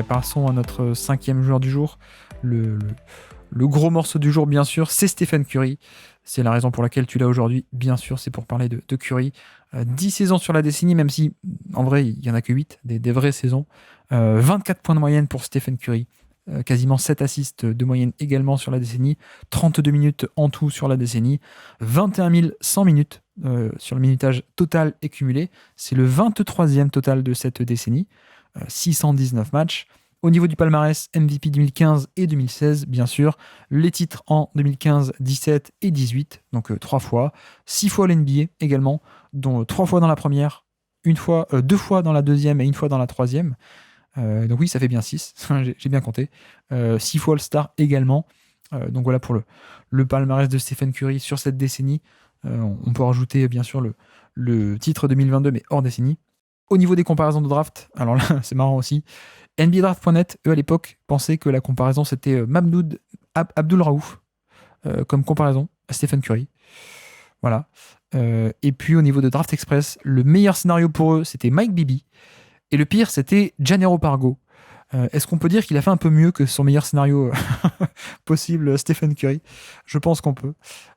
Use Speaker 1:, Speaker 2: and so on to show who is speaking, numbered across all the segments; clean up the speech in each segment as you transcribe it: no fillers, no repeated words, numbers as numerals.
Speaker 1: Passons à notre cinquième joueur du jour. Le gros morceau du jour, bien sûr, c'est Stephen Curry. C'est la raison pour laquelle tu l'as aujourd'hui. Bien sûr, c'est pour parler de Curry. 10 saisons sur la décennie, même si, en vrai, il n'y en a que 8, des vraies saisons. 24 points de moyenne pour Stephen Curry. Quasiment 7 assists de moyenne également sur la décennie. 32 minutes en tout sur la décennie. 21 100 minutes sur le minutage total et cumulé. C'est le 23e total de cette décennie. 619 matchs. Au niveau du palmarès, MVP 2015 et 2016, bien sûr. Les titres en 2015, 17 et 18, donc 3 fois. 6 fois l'NBA également, dont 3 fois dans la première, 2 fois dans la deuxième et 1 fois dans la troisième. Donc oui, ça fait bien 6, j'ai bien compté. 6 fois All-Star également. Donc voilà pour le palmarès de Stephen Curry sur cette décennie. On peut rajouter bien sûr le titre 2022, mais hors décennie. Au niveau des comparaisons de draft, alors là, c'est marrant aussi. NBADraft.net, eux, à l'époque, pensaient que la comparaison, c'était Mahmoud Abdul Raouf, comme comparaison à Stephen Curry. Voilà. Et puis, au niveau de Draft Express, le meilleur scénario pour eux, c'était Mike Bibby. Et le pire, c'était Jannero Pargo. Est-ce qu'on peut dire qu'il a fait un peu mieux que son meilleur scénario possible, Stephen Curry? Je pense qu'on peut.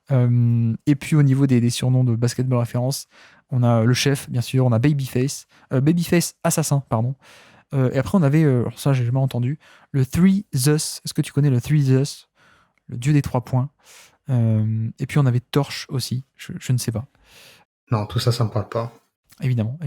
Speaker 1: Et puis au niveau des surnoms de basketball référence, on a le chef, bien sûr, on a Babyface Assassin, pardon. Et après on avait, alors ça j'ai jamais entendu, le Three Zeus. Est-ce que tu connais le Three Zeus? Le dieu des 3 points. Et puis on avait Torche aussi, je ne sais pas.
Speaker 2: Non, tout ça me parle pas.
Speaker 1: Évidemment.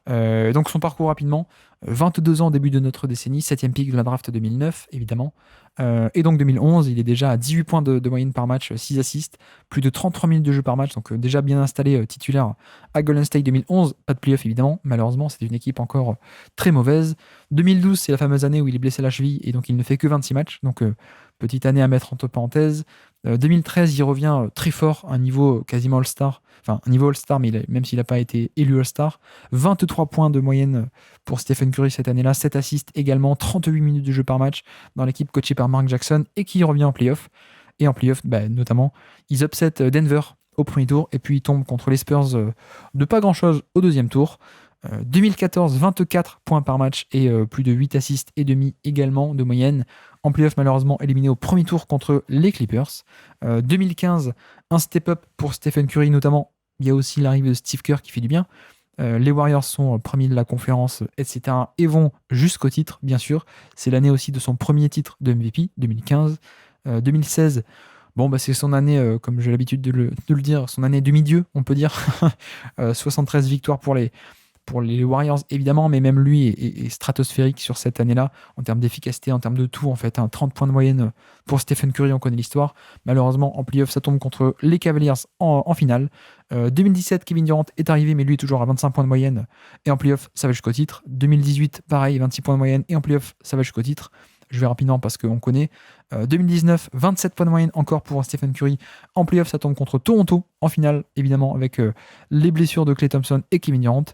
Speaker 1: Donc son parcours rapidement, 22 ans au début de notre décennie, 7e pick de la draft 2009, évidemment. Et donc 2011, il est déjà à 18 points de moyenne par match, 6 assists, plus de 33 minutes de jeu par match, donc déjà bien installé titulaire à Golden State 2011. Pas de playoff évidemment, malheureusement, c'était une équipe encore très mauvaise. 2012, c'est la fameuse année où il est blessé à la cheville et donc il ne fait que 26 matchs, donc petite année à mettre entre parenthèses. 2013, il revient très fort, un niveau quasiment All-Star, enfin un niveau All-Star, mais même s'il n'a pas été élu All-Star. 23 points de moyenne pour Stephen Curry cette année-là, 7 assists également, 38 minutes de jeu par match dans l'équipe coachée par Mark Jackson et qui revient en playoff. Et en playoff, notamment, ils upset Denver au premier tour et puis ils tombent contre les Spurs de pas grand-chose au deuxième tour. 2014, 24 points par match et plus de 8 assists et demi également de moyenne. En playoff, malheureusement, éliminé au premier tour contre les Clippers. 2015, un step-up pour Stephen Curry, notamment. Il y a aussi l'arrivée de Steve Kerr qui fait du bien. Les Warriors sont premiers de la conférence, etc. et vont jusqu'au titre, bien sûr. C'est l'année aussi de son premier titre de MVP, 2015. 2016, c'est son année, comme j'ai l'habitude de le dire, son année demi-dieu, on peut dire. 73 victoires pour les Warriors, évidemment, mais même lui est stratosphérique sur cette année-là, en termes d'efficacité, en termes de tout, en fait. 30 points de moyenne pour Stephen Curry, on connaît l'histoire. Malheureusement, en playoff, ça tombe contre les Cavaliers en finale. 2017, Kevin Durant est arrivé, mais lui est toujours à 25 points de moyenne, et en playoff, ça va jusqu'au titre. 2018, pareil, 26 points de moyenne, et en playoff, ça va jusqu'au titre. Je vais rapidement parce qu'on connaît. 2019, 27 points de moyenne encore pour Stephen Curry. En playoff, ça tombe contre Toronto, en finale, évidemment, avec les blessures de Klay Thompson et Kevin Durant.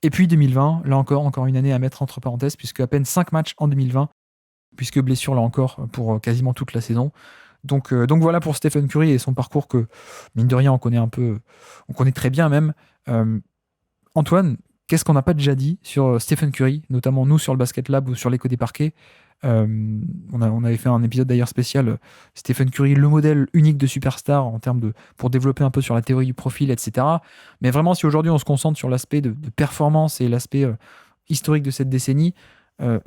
Speaker 1: Et puis 2020, là encore une année à mettre entre parenthèses, puisque à peine 5 matchs en 2020, puisque blessure là encore pour quasiment toute la saison. Donc voilà pour Stephen Curry et son parcours que, mine de rien, on connaît très bien même. Antoine, qu'est-ce qu'on n'a pas déjà dit sur Stephen Curry, notamment nous sur le Basket Lab ou sur l'écho des parquets? On avait fait un épisode d'ailleurs spécial, Stephen Curry, le modèle unique de superstar en termes pour développer un peu sur la théorie du profil, etc. Mais vraiment, si aujourd'hui on se concentre sur l'aspect de performance et l'aspect historique de cette décennie,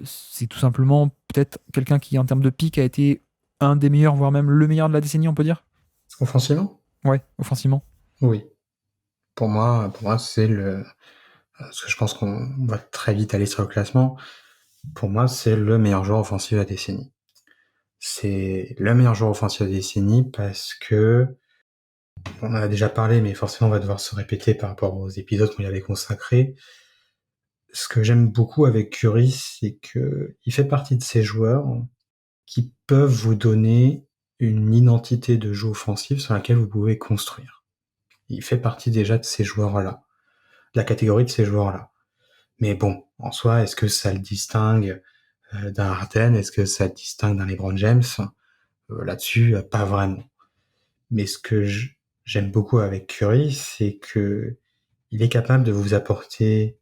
Speaker 1: c'est tout simplement peut-être quelqu'un qui, en termes de pic, a été un des meilleurs, voire même le meilleur de la décennie, on peut dire?
Speaker 2: Offensivement?
Speaker 1: Ouais, offensivement.
Speaker 2: Oui. Pour moi, c'est parce que je pense qu'on va très vite aller sur le classement. Pour moi, c'est le meilleur joueur offensif de la décennie. C'est le meilleur joueur offensif de la décennie parce que, on en a déjà parlé, mais forcément on va devoir se répéter par rapport aux épisodes qu'on y avait consacrés. Ce que j'aime beaucoup avec Curry, c'est que il fait partie de ces joueurs qui peuvent vous donner une identité de jeu offensif sur laquelle vous pouvez construire. Il fait partie déjà de ces joueurs-là, de la catégorie de ces joueurs-là. Mais bon, en soi, est-ce que ça le distingue d'un Harden? Est-ce que ça le distingue d'un LeBron James? Là-dessus, pas vraiment. Mais ce que j'aime beaucoup avec Curry, c'est que il est capable de vous apporter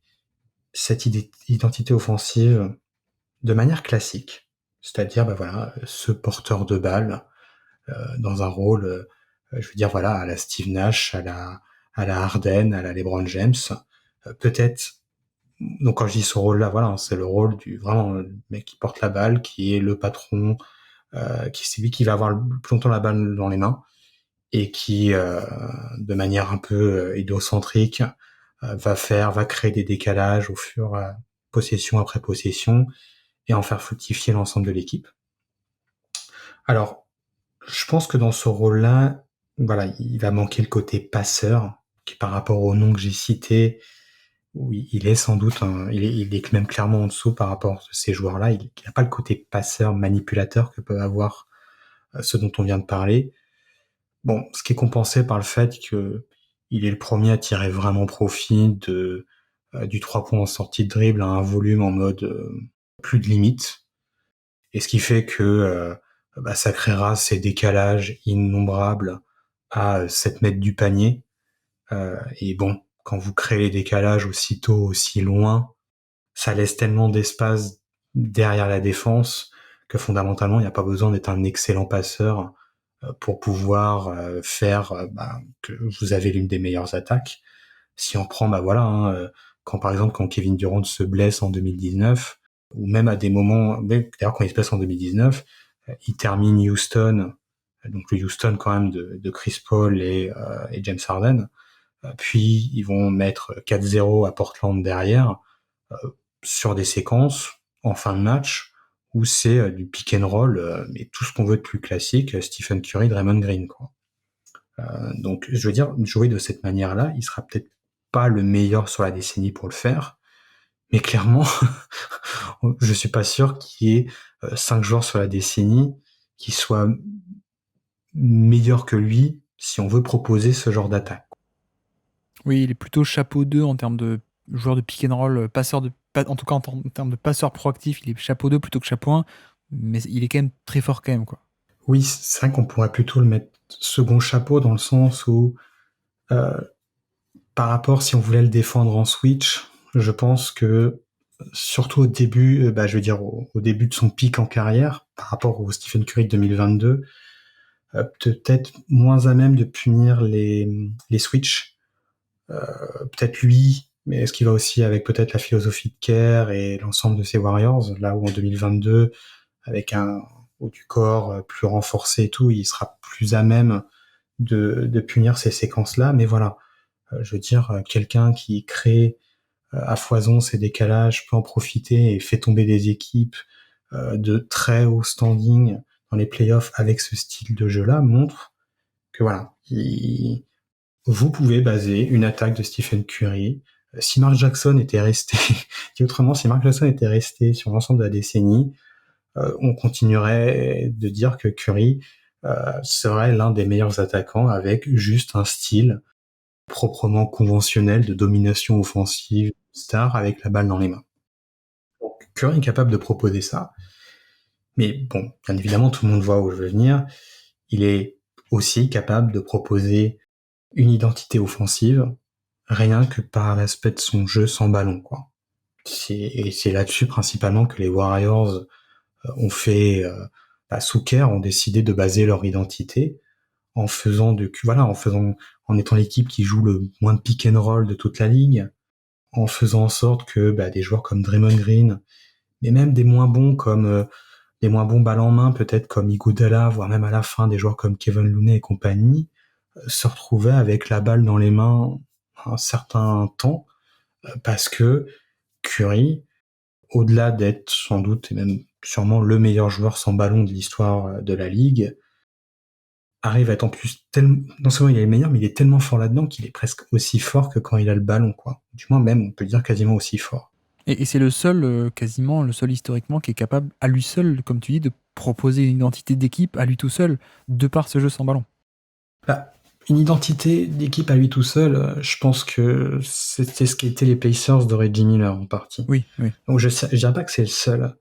Speaker 2: cette identité offensive de manière classique. C'est-à-dire, voilà, ce porteur de balle dans un rôle, je veux dire, voilà, à la Steve Nash, à la Harden, à la LeBron James. Peut-être, donc quand je dis ce rôle-là, voilà, c'est le rôle du vraiment le mec qui porte la balle, qui est le patron, qui c'est lui qui va avoir le plus longtemps la balle dans les mains et qui, de manière un peu idiocentrique, va créer des décalages au fur et possession après possession et en faire fructifier l'ensemble de l'équipe. Alors, je pense que dans ce rôle-là, voilà, il va manquer le côté passeur, qui par rapport au nom que j'ai cité, oui, il est sans doute, il est même clairement en dessous par rapport à ces joueurs-là. Il n'a pas le côté passeur, manipulateur que peuvent avoir ceux dont on vient de parler. Bon, ce qui est compensé par le fait que il est le premier à tirer vraiment profit du 3 points en sortie de dribble à un volume en mode plus de limite. Et ce qui fait que ça créera ces décalages innombrables à 7 mètres du panier. Et bon, quand vous créez les décalages aussitôt, aussi loin, ça laisse tellement d'espace derrière la défense que fondamentalement, il n'y a pas besoin d'être un excellent passeur pour pouvoir faire que vous avez l'une des meilleures attaques. Si on prend, quand par exemple quand Kevin Durant se blesse en 2019, ou même à des moments, d'ailleurs quand il se blesse en 2019, il termine Houston, donc le Houston quand même de Chris Paul et James Harden, puis ils vont mettre 4-0 à Portland derrière, sur des séquences en fin de match où c'est du pick and roll, mais tout ce qu'on veut de plus classique, Stephen Curry, Draymond Green, quoi. Donc, je veux dire, jouer de cette manière-là, il sera peut-être pas le meilleur sur la décennie pour le faire, mais clairement, je suis pas sûr qu'il y ait 5 joueurs sur la décennie qui soient meilleurs que lui si on veut proposer ce genre d'attaque.
Speaker 1: Oui, il est plutôt chapeau 2 en termes de joueur de pick and roll, en tout cas en termes de passeur proactif, il est chapeau 2 plutôt que chapeau 1, mais il est quand même très fort quand même, quoi.
Speaker 2: Oui, c'est vrai qu'on pourrait plutôt le mettre second chapeau dans le sens où euh, par rapport, si on voulait le défendre en switch, je pense que surtout au début, je veux dire au début de son pic en carrière, par rapport au Stephen Curry de 2022, peut-être moins à même de punir les switches. Peut-être lui, mais est-ce qu'il va aussi avec peut-être la philosophie de Kerr et l'ensemble de ses Warriors, là où en 2022, avec un haut du corps plus renforcé et tout, il sera plus à même de punir ces séquences-là. Mais voilà, je veux dire, quelqu'un qui crée à foison ces décalages, peut en profiter et fait tomber des équipes de très haut standing dans les playoffs avec ce style de jeu-là, montre que voilà, vous pouvez baser une attaque de Stephen Curry. Si Mark Jackson était resté, dit autrement, si Mark Jackson était resté sur l'ensemble de la décennie, on continuerait de dire que Curry serait l'un des meilleurs attaquants avec juste un style proprement conventionnel de domination offensive star avec la balle dans les mains. Donc Curry est capable de proposer ça, mais bon, bien évidemment, tout le monde voit où je veux venir. Il est aussi capable de proposer une identité offensive rien que par l'aspect de son jeu sans ballon, quoi. Et c'est là-dessus principalement que les Warriors ont fait sous Kerr, ont décidé de baser leur identité en en étant l'équipe qui joue le moins de pick and roll de toute la ligue, en faisant en sorte que des joueurs comme Draymond Green, mais même des moins bons comme des moins bons balles en main, peut-être comme Iguodala, voire même à la fin des joueurs comme Kevin Looney et compagnie, se retrouvaient avec la balle dans les mains un certain temps, parce que Curry, au-delà d'être sans doute et même sûrement le meilleur joueur sans ballon de l'histoire de la ligue, arrive à être en plus tellement, non seulement il est le meilleur, mais il est tellement fort là-dedans qu'il est presque aussi fort que quand il a le ballon, quoi. Du moins même, on peut dire quasiment aussi fort.
Speaker 1: Et c'est le seul, quasiment, le seul historiquement qui est capable, à lui seul, comme tu dis, de proposer une identité d'équipe à lui tout seul, de par ce jeu sans ballon.
Speaker 2: Bah, une identité d'équipe à lui tout seul, je pense que c'était ce qu'étaient les Pacers de Reggie Miller en partie.
Speaker 1: Oui, oui.
Speaker 2: Donc je dirais pas que c'est le seul,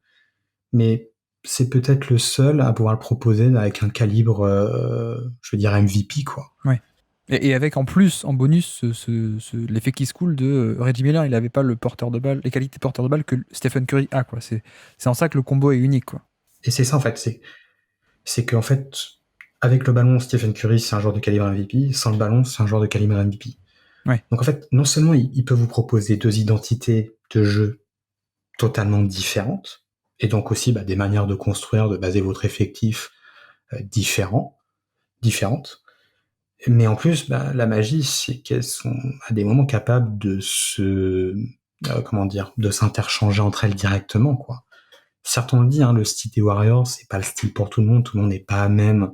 Speaker 2: mais c'est peut-être le seul à pouvoir le proposer avec un calibre, je veux dire MVP, quoi.
Speaker 1: Ouais. Et avec en plus, en bonus, l'effet qui se coule de Reggie Miller, il n'avait pas le porteur de balle, les qualités porteur de balle que Stephen Curry a, quoi. C'est en ça que le combo est unique, quoi.
Speaker 2: Et c'est ça, en fait, c'est qu'en fait, avec le ballon, Stephen Curry, c'est un joueur de calibre MVP. Sans le ballon, c'est un joueur de calibre MVP.
Speaker 1: Ouais.
Speaker 2: Donc en fait, non seulement il peut vous proposer deux identités de jeu totalement différentes, et donc aussi des manières de construire, de baser votre effectif différentes. Mais en plus, la magie, c'est qu'elles sont à des moments capables de de s'interchanger entre elles directement, quoi. Certes, on le dit, hein, le style des Warriors, c'est pas le style pour tout le monde n'est pas à même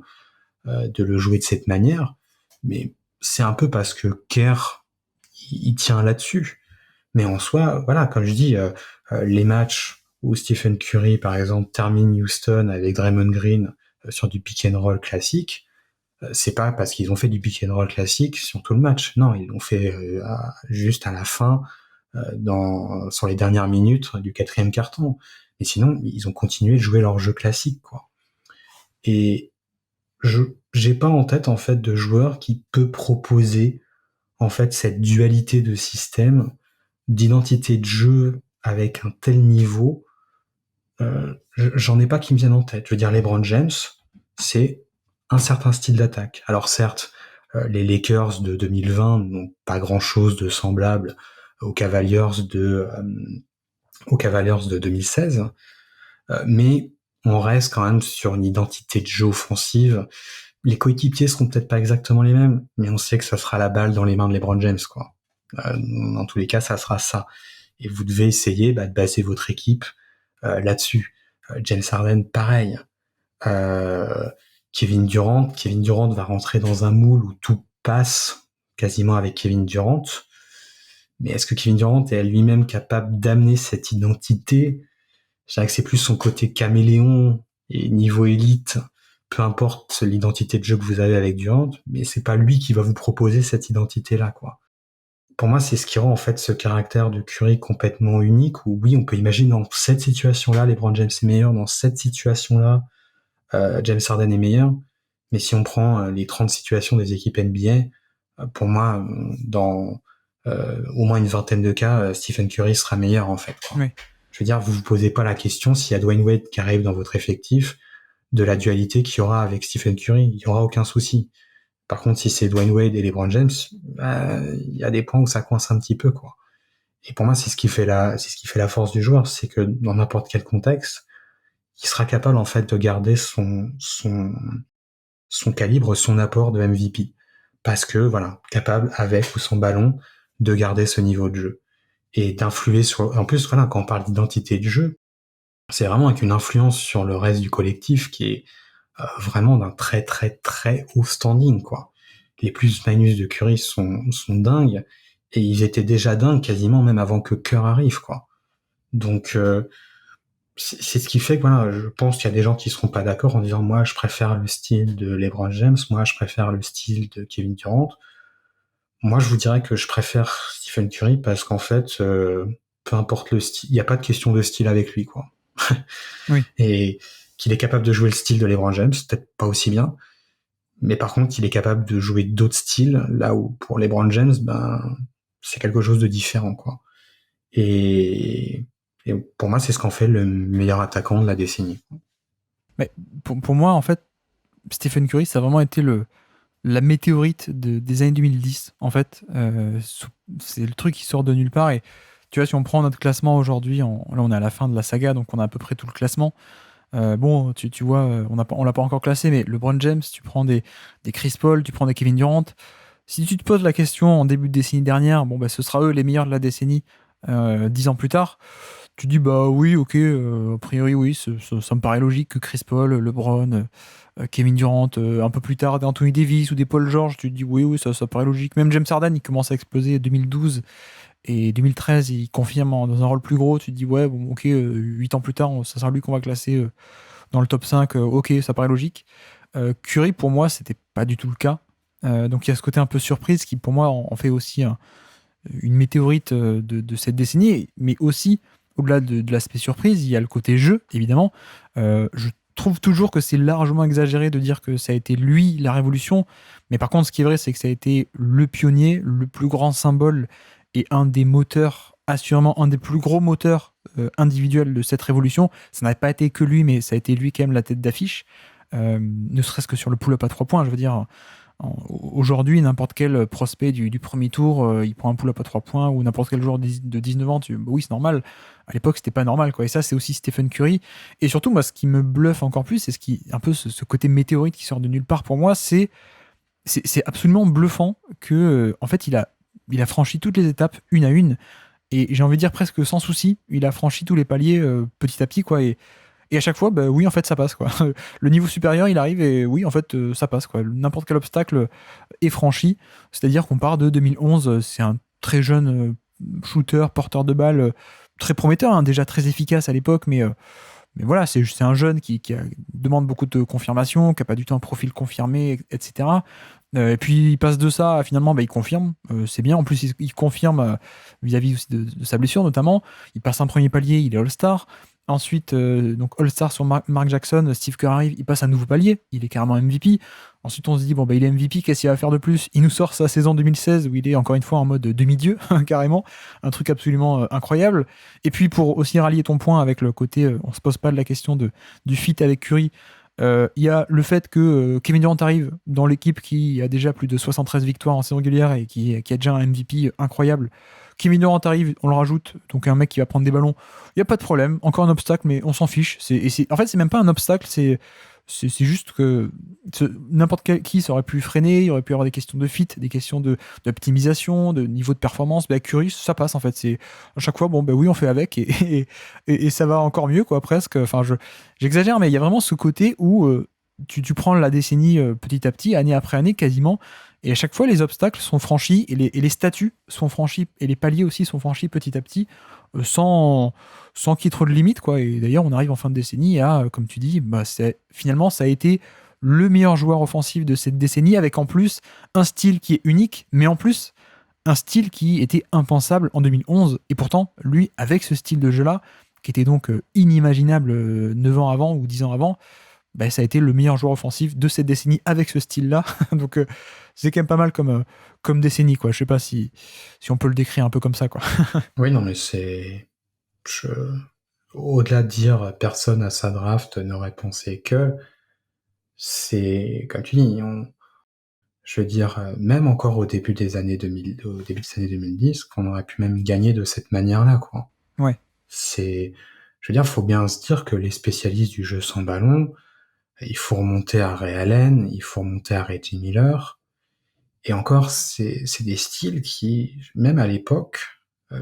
Speaker 2: de le jouer de cette manière, mais c'est un peu parce que Kerr, il tient là-dessus. Mais en soi, voilà, comme je dis, les matchs où Stephen Curry, par exemple, termine Houston avec Draymond Green sur du pick and roll classique, c'est pas parce qu'ils ont fait du pick and roll classique sur tout le match. Non, ils l'ont fait juste à la fin, sur les dernières minutes du quatrième quart-temps. Et sinon, ils ont continué de jouer leur jeu classique, quoi. Et j'ai pas en tête, en fait, de joueur qui peut proposer, en fait, cette dualité de système, d'identité de jeu avec un tel niveau. J'en ai pas qui me viennent en tête. Je veux dire, LeBron James, c'est un certain style d'attaque. Alors certes, les Lakers de 2020 n'ont pas grand-chose de semblable aux Cavaliers de 2016, mais on reste quand même sur une identité de jeu offensive. Les coéquipiers seront peut-être pas exactement les mêmes, mais on sait que ça sera la balle dans les mains de LeBron James, quoi. Dans tous les cas, ça sera ça. Et vous devez essayer de baser votre équipe là-dessus. James Harden, pareil. Kevin Durant va rentrer dans un moule où tout passe quasiment avec Kevin Durant. Mais est-ce que Kevin Durant est lui-même capable d'amener cette identité? Je dirais que c'est plus son côté caméléon et niveau élite, peu importe l'identité de jeu que vous avez avec Durant, mais c'est pas lui qui va vous proposer cette identité-là, quoi. Pour moi, c'est ce qui rend en fait ce caractère de Curry complètement unique, où oui, on peut imaginer dans cette situation-là, LeBron James est meilleur, dans cette situation-là, James Harden est meilleur, mais si on prend les 30 situations des équipes NBA, pour moi, dans au moins une vingtaine de cas, Stephen Curry sera meilleur, en fait, quoi.
Speaker 1: Oui.
Speaker 2: Je veux dire, vous vous posez pas la question s'il y a Dwayne Wade qui arrive dans votre effectif, de la dualité qu'il y aura avec Stephen Curry, il y aura aucun souci. Par contre, si c'est Dwayne Wade et LeBron James, il y a des points où ça coince un petit peu, quoi. Et pour moi, c'est ce qui fait la force du joueur, c'est que dans n'importe quel contexte, il sera capable, en fait, de garder son calibre, son apport de MVP. Parce que, voilà, capable, avec ou sans ballon, de garder ce niveau de jeu. Et d'influer sur, en plus, voilà, quand on parle d'identité de jeu, c'est vraiment avec une influence sur le reste du collectif qui est vraiment d'un très très très haut standing, quoi. Les plus-minus de Curry sont dingues, et ils étaient déjà dingues quasiment même avant que Kerr arrive, quoi. Donc c'est ce qui fait que voilà, je pense qu'il y a des gens qui seront pas d'accord en disant moi je préfère le style de LeBron James, moi je préfère le style de Kevin Durant. Moi je vous dirais que je préfère Stephen Curry parce qu'en fait peu importe le style, il n'y a pas de question de style avec lui, quoi.
Speaker 1: Oui.
Speaker 2: Et qu'il est capable de jouer le style de LeBron James, peut-être pas aussi bien, mais par contre, il est capable de jouer d'autres styles, là où pour LeBron James, c'est quelque chose de différent, quoi. Et pour moi, c'est ce qu'en fait le meilleur attaquant de la décennie.
Speaker 1: Mais pour moi, en fait, Stephen Curry, ça a vraiment été la météorite des années 2010. En fait, c'est le truc qui sort de nulle part. Et tu vois, si on prend notre classement aujourd'hui, là on est à la fin de la saga, donc on a à peu près tout le classement. Bon, tu vois, on l'a pas encore classé, mais LeBron James, tu prends des Chris Paul, tu prends des Kevin Durant. Si tu te poses la question en début de décennie dernière, bon, ce sera eux les meilleurs de la décennie 10 ans plus tard. Tu dis, bah oui, ok, a priori, oui, ça me paraît logique que Chris Paul, LeBron, Kevin Durant, un peu plus tard, des Anthony Davis ou des Paul George, tu te dis, oui, ça paraît logique. Même James Harden, il commence à exploser en 2012 et 2013, il confirme dans un rôle plus gros. Tu te dis, ouais, bon, ok, 8 ans plus tard, ça sera lui qu'on va classer dans le top 5. Ok, ça paraît logique. Curry, pour moi, c'était pas du tout le cas. Donc il y a ce côté un peu surprise qui, pour moi, en fait aussi une météorite de cette décennie, mais aussi, au-delà de l'aspect surprise, il y a le côté jeu, évidemment. Je trouve toujours que c'est largement exagéré de dire que ça a été lui la révolution, Mais par contre, ce qui est vrai, c'est que ça a été le pionnier, le plus grand symbole et un des moteurs, assurément un des plus gros moteurs individuels de cette révolution. Ça n'a pas été que lui, mais ça a été lui quand même la tête d'affiche. Ne serait-ce que sur le pull-up à 3 points, je veux dire, aujourd'hui, n'importe quel prospect du premier tour, il prend un pull-up à 3 points, ou n'importe quel joueur de 19 ans, bah oui, c'est normal. À l'époque, c'était pas normal, quoi. Et ça, c'est aussi Stephen Curry. Et surtout, moi, ce qui me bluffe encore plus, c'est un peu ce côté météorite qui sort de nulle part pour moi, c'est absolument bluffant que, en fait, il a franchi toutes les étapes une à une. Et j'ai envie de dire presque sans souci, il a franchi tous les paliers petit à petit, quoi. Et à chaque fois, bah oui, en fait, ça passe, quoi. Le niveau supérieur, il arrive et oui, en fait, ça passe, quoi. N'importe quel obstacle est franchi. C'est-à-dire qu'on part de 2011, c'est un très jeune shooter, porteur de balle, très prometteur, hein, déjà très efficace à l'époque, mais voilà, c'est un jeune qui demande beaucoup de confirmation, qui n'a pas du tout un profil confirmé, etc. Et puis il passe de ça à finalement, bah, il confirme, c'est bien. En plus, il confirme vis-à-vis aussi de sa blessure notamment. Il passe un premier palier, il est All-Star. Ensuite, donc All-Star sur Mark Jackson, Steve Kerr arrive, il passe un nouveau palier, il est carrément MVP. Ensuite, on se dit, bon, bah, il est MVP, qu'est-ce qu'il va faire de plus? Il nous sort sa saison 2016 où il est encore une fois en mode demi-dieu, carrément. Un truc absolument incroyable. Et puis, pour aussi rallier ton point avec le côté, on se pose pas de la question du fit avec Curry, il y a le fait que Kevin Durant arrive dans l'équipe qui a déjà plus de 73 victoires en saison régulière et qui a déjà un MVP incroyable. Kevin Durant arrive, on le rajoute, donc un mec qui va prendre des ballons. Il n'y a pas de problème, encore un obstacle, mais on s'en fiche. En fait, c'est même pas un obstacle, c'est juste que n'importe qui ça aurait pu freiner, il y aurait pu y avoir des questions de fit, des questions d'optimisation, de niveau de performance. Bah, Curry, ça passe en fait. C'est à chaque fois, bon, bah oui, on fait avec et ça va encore mieux, quoi, presque. Enfin, j'exagère, mais il y a vraiment ce côté où tu prends la décennie petit à petit, année après année, quasiment, et à chaque fois, les obstacles sont franchis et les statuts sont franchis et les paliers aussi sont franchis petit à petit, sans qu'il y ait trop de limites, quoi. Et d'ailleurs, on arrive en fin de décennie à, comme tu dis, bah, finalement, ça a été le meilleur joueur offensif de cette décennie, avec en plus un style qui est unique, mais en plus un style qui était impensable en 2011. Et pourtant, lui, avec ce style de jeu-là, qui était donc inimaginable 9 ans avant ou 10 ans avant, bah, ça a été le meilleur joueur offensif de cette décennie avec ce style-là. Donc c'est quand même pas mal comme décennie, quoi. Je sais pas si on peut le décrire un peu comme ça, quoi.
Speaker 2: Oui, non, mais je... Au-delà de dire personne à sa draft n'aurait pensé que, c'est, comme tu dis, je veux dire, même encore au début des années 2000, au début des années 2010, qu'on aurait pu même gagner de cette manière-là, quoi.
Speaker 1: Ouais.
Speaker 2: Je veux dire, faut bien se dire que les spécialistes du jeu sans ballon, il faut remonter à Ray Allen, il faut remonter à Reggie Miller, et encore, c'est des styles qui, même à l'époque,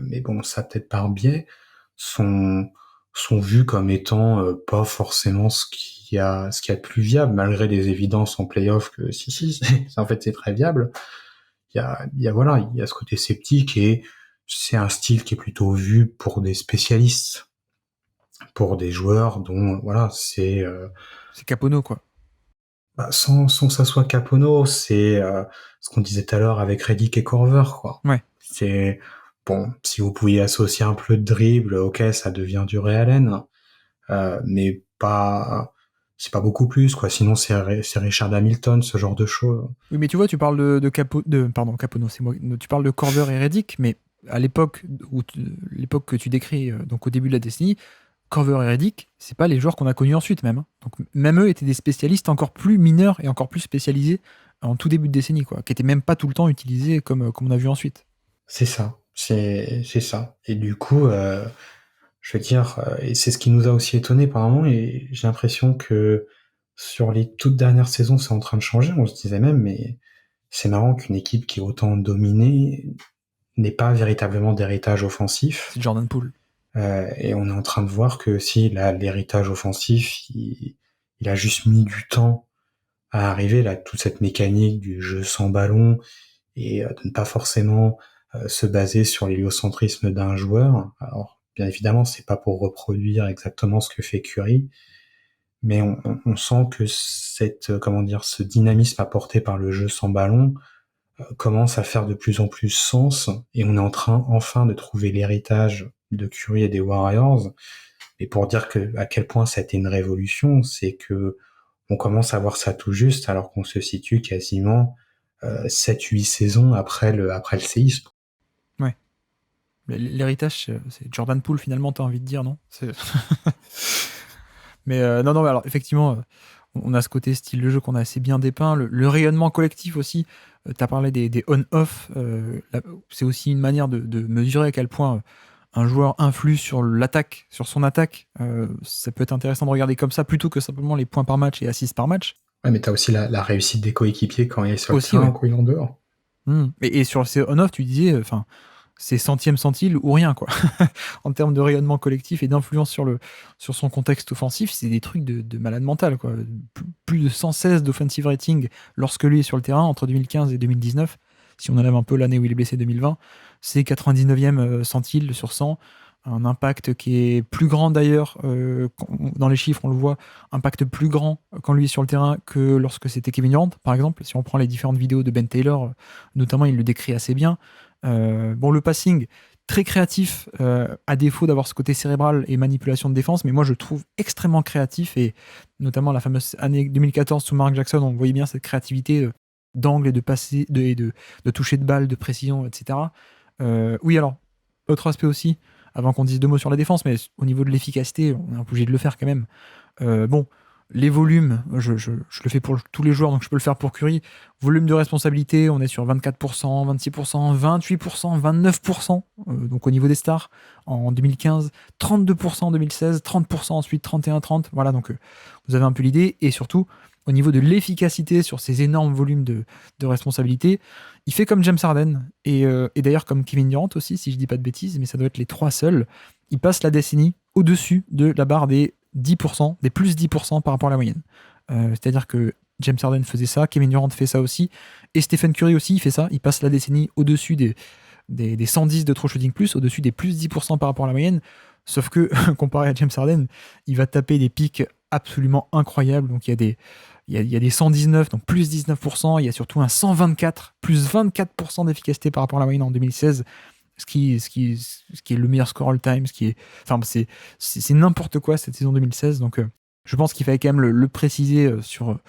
Speaker 2: mais bon, ça peut-être par biais, sont, sont vus comme étant pas forcément ce qu'il y a de plus viable, malgré des évidences en playoff que si, en fait c'est très viable. Voilà, il y a ce côté sceptique et c'est un style qui est plutôt vu pour des spécialistes, pour des joueurs dont voilà,
Speaker 1: C'est Capono, quoi.
Speaker 2: sans que ça soit Capono, c'est ce qu'on disait tout à l'heure avec Redick et Korver, quoi.
Speaker 1: Ouais.
Speaker 2: C'est bon, si vous pouviez associer un peu de dribble, ok, ça devient du Ray Allen, mais pas, c'est pas beaucoup plus, quoi. Sinon, c'est Richard Hamilton, ce genre de choses.
Speaker 1: Oui, mais tu vois, tu parles pardon, Capono, c'est moi. Tu parles de Korver et Redick, mais à l'époque l'époque que tu décris, donc au début de la décennie, Korver et Redick, c'est pas les joueurs qu'on a connus ensuite même, hein. Donc même eux étaient des spécialistes encore plus mineurs et encore plus spécialisés en tout début de décennie, quoi, qui étaient même pas tout le temps utilisés comme on a vu ensuite.
Speaker 2: C'est ça, c'est ça. Et du coup, je veux dire, et c'est ce qui nous a aussi étonné par moment, et j'ai l'impression que sur les toutes dernières saisons, c'est en train de changer. On se disait même, mais c'est marrant qu'une équipe qui est autant dominée n'ait pas véritablement d'héritage offensif.
Speaker 1: C'est Jordan Poole.
Speaker 2: Et on est en train de voir que si là, l'héritage offensif, il a juste mis du temps à arriver, là, toute cette mécanique du jeu sans ballon, et de ne pas forcément se baser sur l'héliocentrisme d'un joueur. Alors, bien évidemment, c'est pas pour reproduire exactement ce que fait Curry, mais on sent que comment dire, ce dynamisme apporté par le jeu sans ballon commence à faire de plus en plus sens, et on est en train enfin de trouver l'héritage de Curry et des Warriors. Et pour dire à quel point ça a été une révolution, c'est que on commence à voir ça tout juste alors qu'on se situe quasiment 7-8 saisons après le séisme.
Speaker 1: Ouais. L'héritage, c'est Jordan Poole, finalement, t'as envie de dire, non? Mais non, alors effectivement, on a ce côté style de jeu qu'on a assez bien dépeint. Le rayonnement collectif aussi, tu as parlé des on-off. C'est aussi une manière de mesurer à quel point un joueur influe sur l'attaque, sur son attaque. Ça peut être intéressant de regarder comme ça plutôt que simplement les points par match et assists par match.
Speaker 2: Ouais, mais t'as aussi la réussite des coéquipiers quand il est sur le
Speaker 1: Aussi,
Speaker 2: terrain
Speaker 1: ouais.
Speaker 2: ou quand il est en dehors.
Speaker 1: Et sur ces on-off, tu disais, c'est centième centile ou rien, quoi. En termes de rayonnement collectif et d'influence sur son contexte offensif, c'est des trucs de malade mental, quoi. Plus de 116 d'offensive rating lorsque lui est sur le terrain entre 2015 et 2019. Si on enlève un peu l'année où il est blessé, 2020, c'est 99e centile sur 100. Un impact qui est plus grand d'ailleurs, dans les chiffres on le voit, impact plus grand quand lui est sur le terrain que lorsque c'était Kevin Durant, par exemple. Si on prend les différentes vidéos de Ben Taylor, notamment, il le décrit assez bien. Bon, le passing, très créatif, à défaut d'avoir ce côté cérébral et manipulation de défense, mais moi je le trouve extrêmement créatif, et notamment la fameuse année 2014 sous Mark Jackson, on voyait bien cette créativité d'angle et de passer, de toucher de balle, de précision, etc. Oui, alors, autre aspect aussi, avant qu'on dise deux mots sur la défense, mais au niveau de l'efficacité, on est obligé de le faire quand même. Bon, les volumes, je le fais pour tous les joueurs, donc je peux le faire pour Curry. Volume de responsabilité, on est sur 24%, 26%, 28%, 29%, donc au niveau des stars, en 2015, 32% en 2016, 30% ensuite, 31-30. Voilà, donc vous avez un peu l'idée. Et surtout, au niveau de l'efficacité sur ces énormes volumes de responsabilité, il fait comme James Harden, et d'ailleurs comme Kevin Durant aussi, si je dis pas de bêtises, mais ça doit être les trois seuls. Il passe la décennie au-dessus de la barre des 10%, des plus 10% par rapport à la moyenne. C'est-à-dire que James Harden faisait ça, Kevin Durant fait ça aussi, et Stephen Curry aussi, il fait ça. Il passe la décennie au-dessus des 110 de true shooting plus, au-dessus des plus 10% par rapport à la moyenne. Sauf que, comparé à James Harden, il va taper des pics absolument incroyables. Donc il y a des 119, donc plus 19%. Il y a surtout un 124, plus 24% d'efficacité par rapport à la moyenne en 2016. Ce qui est le meilleur score all-time, c'est n'importe quoi cette saison 2016. Donc je pense qu'il fallait quand même le préciser sur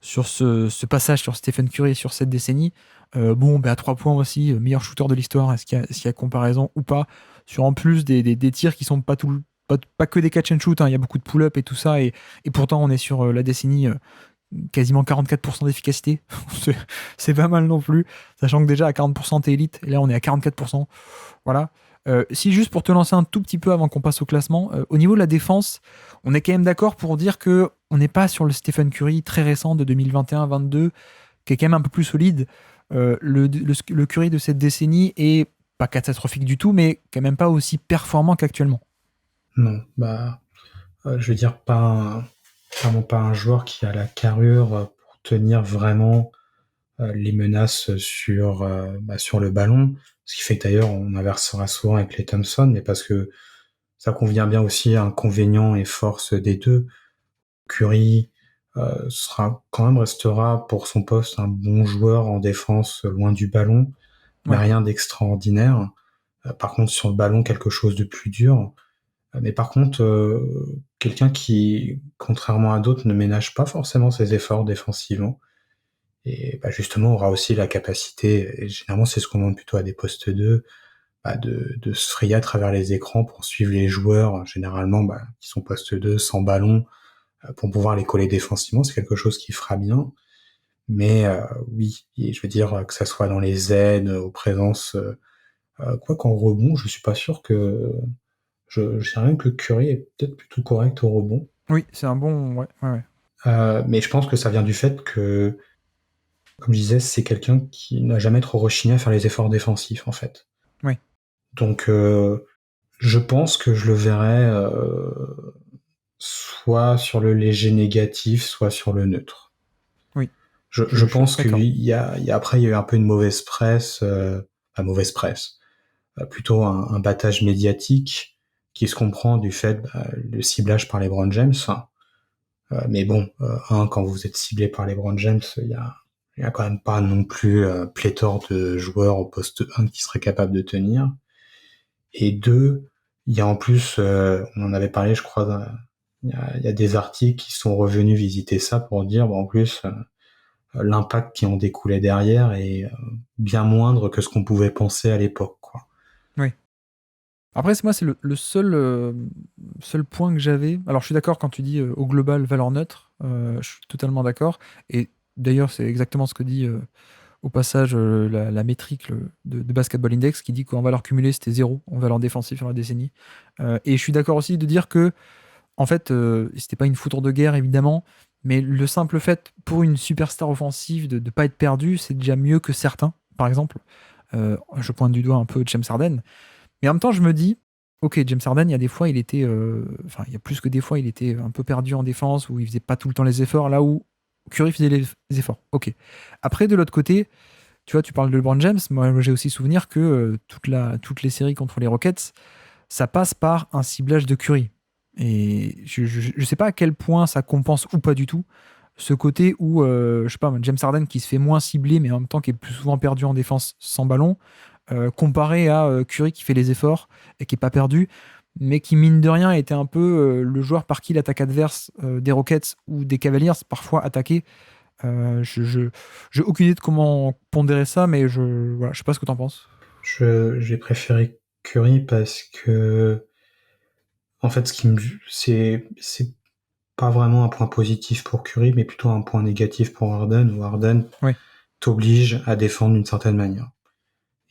Speaker 1: ce passage sur Stephen Curry sur cette décennie. À 3 points aussi, meilleur shooter de l'histoire, est-ce qu'il y a comparaison ou pas, sur en plus des tirs qui sont pas que des catch and shoot, hein. Il y a beaucoup de pull-up et tout ça, et pourtant on est sur la décennie, quasiment 44% d'efficacité. C'est pas mal non plus, sachant que déjà à 40% t'es élite, et là on est à 44%. Voilà. Si juste pour te lancer un tout petit peu avant qu'on passe au classement, au niveau de la défense, on est quand même d'accord pour dire que on n'est pas sur le Stephen Curry très récent de 2021-22, qui est quand même un peu plus solide. Le Curry de cette décennie est pas catastrophique du tout, mais quand même pas aussi performant qu'actuellement.
Speaker 2: Non, je veux dire, vraiment pas un joueur qui a la carrure pour tenir vraiment les menaces sur le ballon. Ce qui fait que d'ailleurs, on inversera souvent avec les Thompson, mais parce que ça convient bien aussi à inconvénients et forces des deux. Curry restera pour son poste un bon joueur en défense loin du ballon, mais
Speaker 1: Ouais.
Speaker 2: rien d'extraordinaire. Par contre, sur le ballon, quelque chose de plus dur. Mais par contre, quelqu'un qui, contrairement à d'autres, ne ménage pas forcément ses efforts défensivement. Et justement, aura aussi la capacité, et généralement c'est ce qu'on demande plutôt à des postes 2, de se frayer à travers les écrans pour suivre les joueurs, généralement qui sont poste 2, sans ballon, pour pouvoir les coller défensivement. C'est quelque chose qui fera bien. Mais oui, et je veux dire, que ça soit dans les aides, aux présences, quoi qu'en rebond, je suis pas sûr que... Je sais rien que le Curry est peut-être plutôt correct au rebond.
Speaker 1: Oui, c'est un bon. Ouais, ouais, ouais.
Speaker 2: Mais je pense que ça vient du fait que, comme je disais, c'est quelqu'un qui n'a jamais trop rechigné à faire les efforts défensifs, en fait.
Speaker 1: Oui.
Speaker 2: Donc, je pense que je le verrais soit sur le léger négatif, soit sur le neutre.
Speaker 1: Oui.
Speaker 2: Je
Speaker 1: Je suis
Speaker 2: pense
Speaker 1: assez d'accord.
Speaker 2: après, il y a eu un peu une mauvaise presse, mauvaise presse, plutôt un battage médiatique qui se comprend du fait le ciblage par les LeBron James. Mais bon, quand vous êtes ciblé par les LeBron James, il y a quand même pas non plus pléthore de joueurs au poste 1 qui seraient capables de tenir. Et deux, il y a en plus, on en avait parlé, je crois, il y a des articles qui sont revenus visiter ça pour dire, en plus, l'impact qui en découlait derrière est bien moindre que ce qu'on pouvait penser à l'époque, quoi.
Speaker 1: Oui. Après, moi, c'est le seul point que j'avais. Alors, je suis d'accord quand tu dis au global, valeur neutre. Je suis totalement d'accord. Et d'ailleurs, c'est exactement ce que dit au passage la métrique de Basketball Index qui dit qu'en valeur cumulée, c'était zéro en valeur défensive sur la décennie. Et je suis d'accord aussi de dire que, en fait, c'était pas une foudre de guerre, évidemment, mais le simple fait pour une superstar offensive de ne pas être perdu, c'est déjà mieux que certains, par exemple. Je pointe du doigt un peu James Harden. Mais en même temps, je me dis, ok, James Harden, il y a des fois, il était, enfin, il y a plus que des fois, il était un peu perdu en défense, où il faisait pas tout le temps les efforts, là où Curry faisait les efforts. Ok. Après, de l'autre côté, tu vois, tu parles de LeBron James, moi j'ai aussi souvenir que toutes les séries contre les Rockets, ça passe par un ciblage de Curry. Et je sais pas à quel point ça compense ou pas du tout ce côté où, je sais pas, James Harden qui se fait moins cibler, mais en même temps qui est plus souvent perdu en défense sans ballon, comparé à Curry qui fait les efforts et qui est pas perdu, mais qui mine de rien était un peu le joueur par qui l'attaque adverse des Rockets ou des Cavaliers parfois attaqué. J'ai aucune idée de comment pondérer ça, mais voilà, je sais pas ce que t'en penses.
Speaker 2: J'ai préféré Curry parce que, en fait, c'est pas vraiment un point positif pour Curry, mais plutôt un point négatif pour Harden, où Harden
Speaker 1: Oui,
Speaker 2: t'oblige à défendre d'une certaine manière.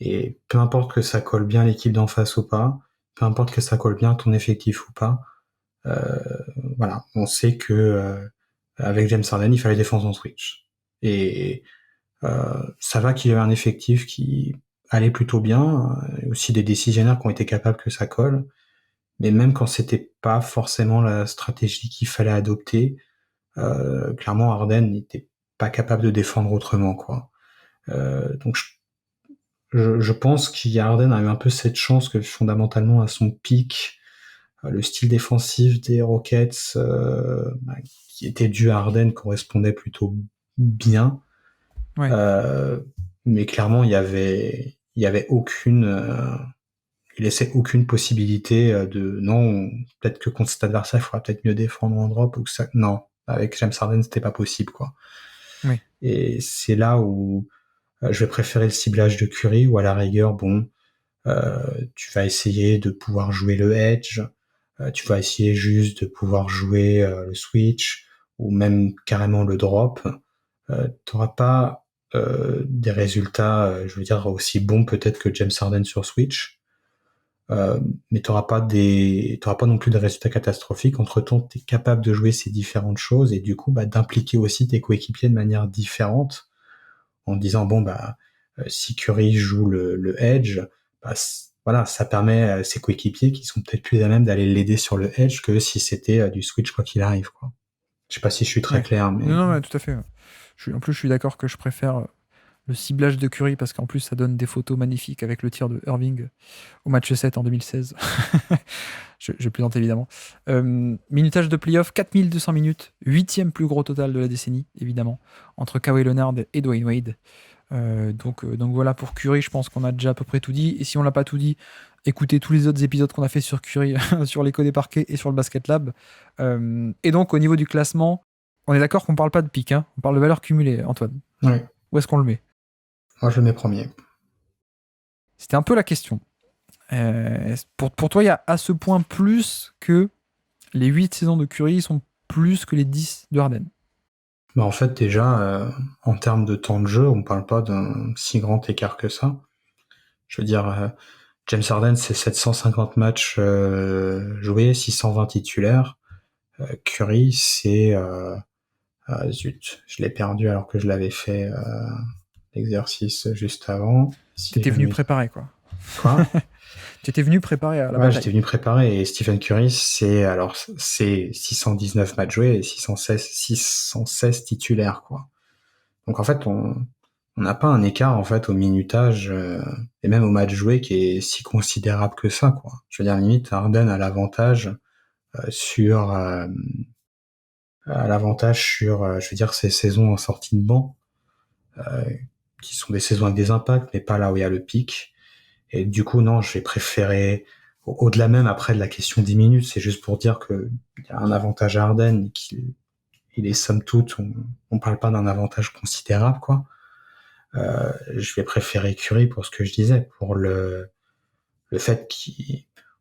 Speaker 2: Et peu importe que ça colle bien l'équipe d'en face ou pas, peu importe que ça colle bien ton effectif ou pas, euh, voilà, on sait que avec James Harden, il fallait défendre en switch. Et ça va qu'il y avait un effectif qui allait plutôt bien, aussi des décisionnaires qui ont été capables que ça colle. Mais même quand c'était pas forcément la stratégie qu'il fallait adopter, clairement Harden n'était pas capable de défendre autrement, quoi. Donc je pense qu'Harden a eu un peu cette chance que fondamentalement à son pic, le style défensif des Rockets, qui était dû à Harden, correspondait plutôt bien.
Speaker 1: ouais,
Speaker 2: Euh, mais clairement, il y avait aucune, il laissait aucune possibilité de non, peut-être que contre cet adversaire, il faudra peut-être mieux défendre en drop ou que ça. Non, avec James Harden, c'était pas possible, quoi.
Speaker 1: oui,
Speaker 2: Et c'est là où je vais préférer le ciblage de Curry, ou à la rigueur, bon, tu vas essayer de pouvoir jouer le edge, tu vas essayer juste de pouvoir jouer le switch, ou même carrément le drop. T'auras pas des résultats, je veux dire, aussi bons peut-être que James Harden sur switch. Mais t'auras pas non plus de résultats catastrophiques. Entre-temps, tu es capable de jouer ces différentes choses et du coup, d'impliquer aussi tes coéquipiers de manière différente en disant, bon, si Curry joue le edge, voilà, ça permet à ses coéquipiers qui sont peut-être plus à même d'aller l'aider sur le edge que si c'était du switch quoi qu'il arrive, quoi. Je sais pas si je suis très
Speaker 1: ouais.
Speaker 2: clair, mais
Speaker 1: Non, non, ouais, tout à fait. En plus, je suis d'accord que je préfère le ciblage de Curry parce qu'en plus, ça donne des photos magnifiques avec le tir de Irving au match 7 en 2016. Je plaisante évidemment. Minutage de playoff, 4200 minutes, huitième plus gros total de la décennie, évidemment, entre Kawhi Leonard et Dwayne Wade. Donc voilà pour Curry, je pense qu'on a déjà à peu près tout dit. Et si on l'a pas tout dit, écoutez tous les autres épisodes qu'on a fait sur Curry, sur l'écho des parquets et sur le Basket Lab. Et donc au niveau du classement, on est d'accord qu'on parle pas de pic, hein, on parle de valeur cumulée, Antoine.
Speaker 2: ouais,
Speaker 1: Où est-ce qu'on le met?
Speaker 2: moi je le mets premier.
Speaker 1: C'était un peu la question. Pour toi, il y a à ce point plus que les 8 saisons de Curry sont plus que les 10 de Harden.
Speaker 2: En fait, déjà, en termes de temps de jeu, on parle pas d'un si grand écart que ça. Je veux dire, James Harden, c'est 750 matchs joués, 620 titulaires. Curry, c'est... zut, je l'ai perdu alors que je l'avais fait l'exercice juste avant. Si
Speaker 1: T'étais
Speaker 2: je ne
Speaker 1: venu
Speaker 2: m'y-
Speaker 1: préparé, quoi.
Speaker 2: Quoi?
Speaker 1: T'étais venu préparé à la
Speaker 2: Ouais, j'étais
Speaker 1: bataille.
Speaker 2: venu préparer et Stephen Curry, c'est 619 matchs joués et 616 titulaires, quoi. Donc en fait, on n'a pas un écart en fait au minutage et même au match joué qui est si considérable que ça, quoi. Je veux dire, limite, Harden a l'avantage sur je veux dire, ses saisons en sortie de banc, euh, qui sont des saisons avec des impacts, mais pas là où il y a le pic. Et du coup, non, je vais préférer, au-delà même après de la question 10 minutes, c'est juste pour dire que il y a un avantage à Harden il est somme toute, on parle pas d'un avantage considérable, quoi. Je vais préférer Curry pour ce que je disais, pour le fait que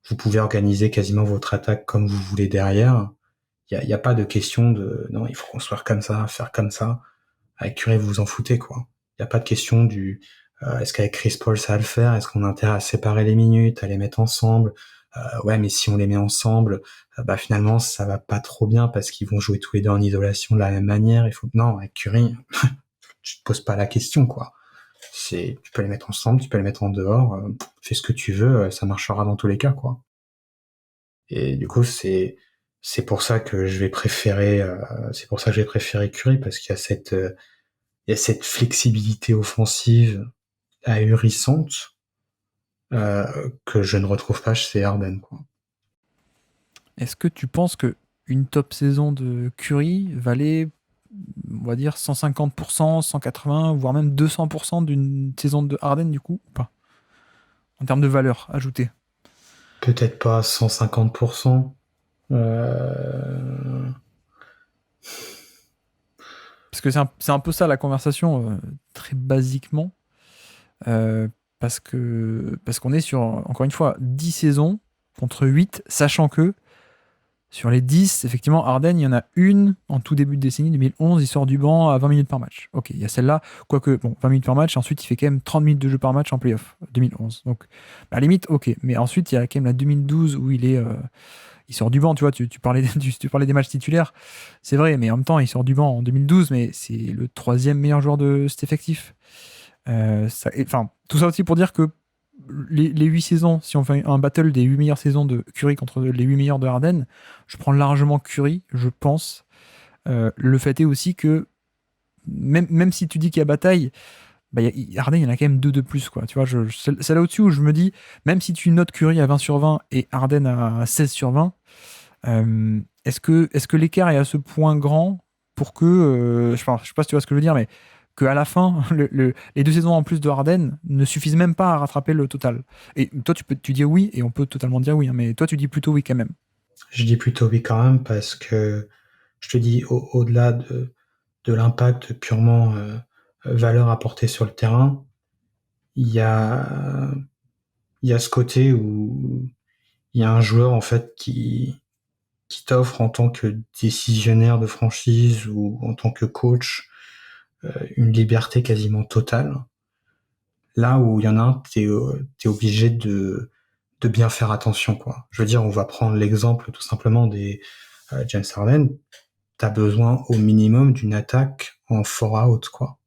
Speaker 2: vous pouvez organiser quasiment votre attaque comme vous voulez derrière. Il y a pas de question de non, il faut construire comme ça, faire comme ça. Avec Curry, vous vous en foutez, quoi. Il y a pas de question du est-ce qu'avec Chris Paul ça va le faire? Est-ce qu'on a intérêt à séparer les minutes, à les mettre ensemble? Ouais, mais si on les met ensemble, bah finalement ça va pas trop bien parce qu'ils vont jouer tous les deux en isolation de la même manière. Il faut non, avec Curry, tu te poses pas la question, quoi. Tu peux les mettre ensemble, tu peux les mettre en dehors, fais ce que tu veux, ça marchera dans tous les cas, quoi. Et du coup, c'est pour ça que je vais préférer, Curry parce qu'il y a cette flexibilité offensive ahurissante que je ne retrouve pas chez Harden, quoi.
Speaker 1: Est-ce que tu penses que une top saison de Curry valait, on va dire, 150%, 180%, voire même 200% d'une saison de Harden, du coup, ou pas? En termes de valeur ajoutée.
Speaker 2: Peut-être pas 150%. Euh...
Speaker 1: Parce que c'est un peu ça la conversation, très basiquement. Euh, parce qu'on est sur, encore une fois, 10 saisons contre 8, sachant que sur les 10, effectivement, Harden, il y en a une en tout début de décennie, 2011, il sort du banc à 20 minutes par match. Ok, il y a celle-là, quoique, bon, 20 minutes par match, et ensuite il fait quand même 30 minutes de jeu par match en playoff, 2011. Donc, à la limite, ok. Mais ensuite, il y a quand même la 2012 où il sort du banc, tu vois, tu parlais, tu parlais des matchs titulaires, c'est vrai, mais en même temps, il sort du banc en 2012, mais c'est le troisième meilleur joueur de cet effectif. Enfin, tout ça aussi pour dire que les 8 saisons, si on fait un battle des 8 meilleures saisons de Curry contre les 8 meilleures de Harden, je prends largement Curry, je pense. Le fait est aussi que même si tu dis qu'il y a bataille, bah, Harden, il y en a quand même 2 de plus, quoi. Tu vois, c'est là au-dessus où je me dis, même si tu notes Curry à 20 sur 20 et Harden à 16 sur 20, est-ce que l'écart est à ce point grand pour que, je sais pas si tu vois ce que je veux dire, mais qu'à la fin, les 2 saisons en plus de Harden ne suffisent même pas à rattraper le total. Et toi, tu dis oui, et on peut totalement dire oui, hein, mais toi, tu dis plutôt oui quand même.
Speaker 2: Je dis plutôt oui quand même parce que je te dis au-delà de l'impact purement valeur apportée sur le terrain, il y a il y a ce côté où il y a un joueur en fait qui t'offre en tant que décisionnaire de franchise ou en tant que coach une liberté quasiment totale. Là où il y en a un, t'es obligé de bien faire attention, quoi. Je veux dire, on va prendre l'exemple tout simplement des James Harden. T'as besoin au minimum d'une attaque en 4 out, quoi.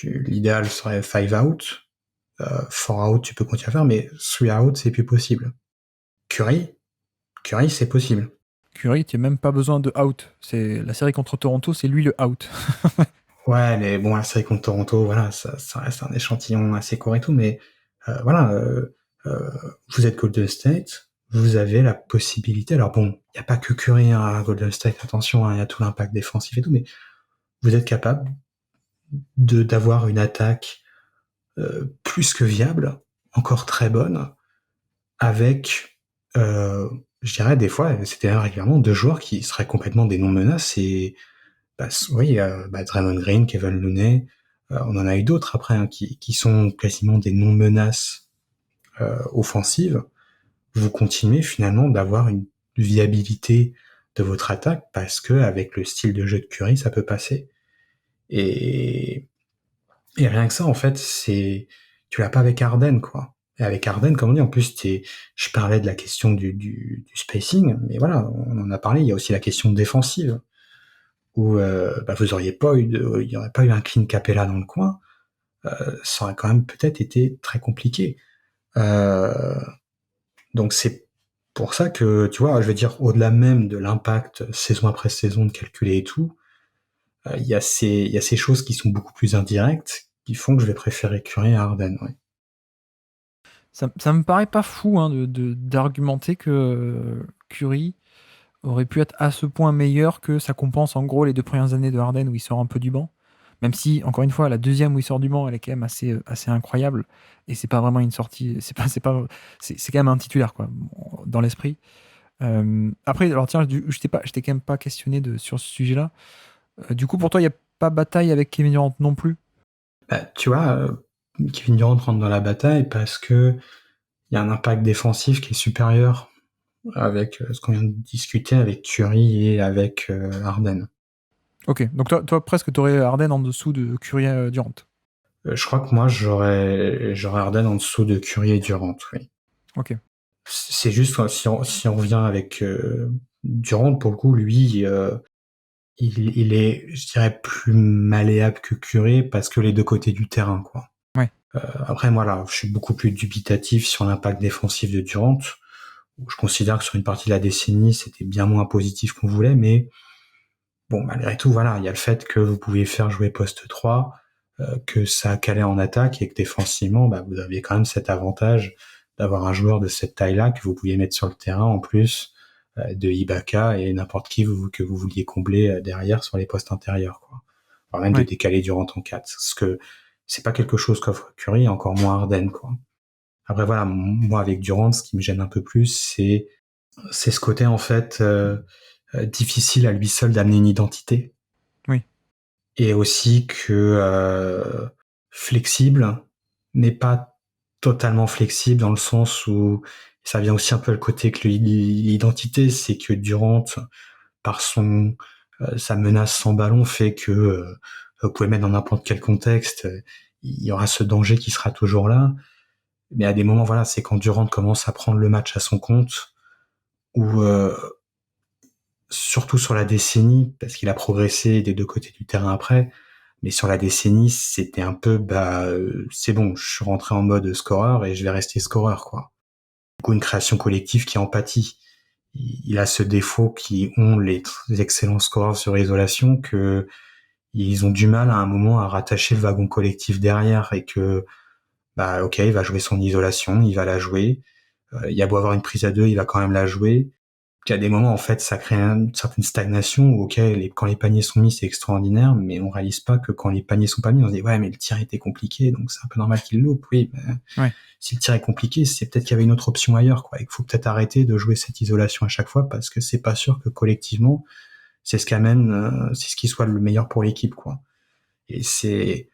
Speaker 2: L'idéal serait 5 out. 4 out, tu peux continuer à faire, mais 3 out, c'est plus possible. Curry, Curry, c'est possible.
Speaker 1: Curry, tu n'as même pas besoin de out. C'est la série contre Toronto, c'est lui le out.
Speaker 2: Ouais, mais bon, la série contre Toronto, voilà, ça reste un échantillon assez court et tout, mais voilà, vous êtes Golden State, vous avez la possibilité. Alors bon, il n'y a pas que Curry hein, à Golden State, attention, il y a tout l'impact défensif et tout, mais vous êtes capable d'avoir une attaque plus que viable, encore très bonne, avec, je dirais des fois, c'était régulièrement 2 joueurs qui seraient complètement des non-menaces et bah, oui, Draymond Green, Kevin Looney, on en a eu d'autres après hein, qui sont quasiment des non-menaces offensives. Vous continuez finalement d'avoir une viabilité de votre attaque parce que avec le style de jeu de Curry, ça peut passer. Et, et rien que ça, en fait, tu l'as pas avec Harden, quoi. Et avec Harden, comme on dit, en plus, je parlais de la question du spacing, mais voilà, on en a parlé. Il y a aussi la question défensive où vous auriez pas eu il y aurait pas eu un Clint Capella dans le coin, ça aurait quand même peut-être été très compliqué. Euh, donc c'est pour ça que tu vois, je veux dire au-delà même de l'impact saison après saison de calculer et tout, il y a ces choses qui sont beaucoup plus indirectes qui font que je vais préférer Curry à Harden. Ouais.
Speaker 1: Ça me paraît pas fou hein, d'argumenter que Curry aurait pu être à ce point meilleur que ça compense en gros les 2 premières années de Harden où il sort un peu du banc. Même si, encore une fois, la deuxième où il sort du banc, elle est quand même assez incroyable. Et c'est pas vraiment une sortie, c'est quand même un titulaire, quoi, dans l'esprit. Après, alors tiens, je t'ai quand même pas questionné sur ce sujet-là. Du coup, pour toi, il n'y a pas bataille avec Kevin Durant non plus?
Speaker 2: Bah, tu vois, Kevin Durant rentre dans la bataille parce que il y a un impact défensif qui est supérieur avec ce qu'on vient de discuter avec Curry et avec Harden.
Speaker 1: Ok, donc toi presque, tu aurais Harden en dessous de Curry Durant.
Speaker 2: Je crois que moi, j'aurais Harden en dessous de Curry et Durant, oui.
Speaker 1: Ok.
Speaker 2: C'est juste, si on revient avec Durant, pour le coup, lui, il est, je dirais, plus malléable que Curry parce que les deux côtés du terrain, quoi.
Speaker 1: Ouais.
Speaker 2: Après, moi, là, je suis beaucoup plus dubitatif sur l'impact défensif de Durant. Je considère que sur une partie de la décennie, c'était bien moins positif qu'on voulait, mais bon, malgré tout, voilà, il y a le fait que vous pouviez faire jouer poste 3, que ça calait en attaque et que défensivement, bah, vous aviez quand même cet avantage d'avoir un joueur de cette taille-là que vous pouviez mettre sur le terrain en plus de Ibaka et n'importe qui que vous vouliez combler derrière sur les postes intérieurs, quoi. Voire même de
Speaker 1: Ouais.
Speaker 2: décaler Durant en 4. Parce que c'est pas quelque chose qu'offre Curry, encore moins Harden, quoi. Après, voilà, moi, avec Durant, ce qui me gêne un peu plus, c'est ce côté, en fait, difficile à lui seul d'amener une identité.
Speaker 1: Oui.
Speaker 2: Et aussi que flexible, mais pas totalement flexible dans le sens où ça vient aussi un peu le côté que l'identité, c'est que Durant, par sa menace sans ballon, fait que vous pouvez mettre dans n'importe quel contexte, il y aura ce danger qui sera toujours là. Mais à des moments, voilà, c'est quand Durant commence à prendre le match à son compte, ou surtout sur la décennie, parce qu'il a progressé des deux côtés du terrain après, mais sur la décennie, c'était un peu, c'est bon, je suis rentré en mode scoreur et je vais rester scoreur, quoi. Du coup, une création collective qui empathie. Il a ce défaut qui ont les excellents scoreurs sur isolation, que ils ont du mal à un moment à rattacher le wagon collectif derrière et que, ok, il va jouer son isolation, il va la jouer. Il y a beau avoir une prise à deux, il va quand même la jouer. Qu'à des moments, en fait, ça crée une certaine stagnation où, ok, quand les paniers sont mis, c'est extraordinaire, mais on réalise pas que quand les paniers sont pas mis, on se dit, ouais, mais le tir était compliqué, donc c'est un peu normal qu'il loupe. Oui,
Speaker 1: Ouais.
Speaker 2: si le tir est compliqué, c'est peut-être qu'il y avait une autre option ailleurs, quoi. Il faut peut-être arrêter de jouer cette isolation à chaque fois parce que c'est pas sûr que collectivement, c'est ce c'est ce qui soit le meilleur pour l'équipe, quoi. Et c'est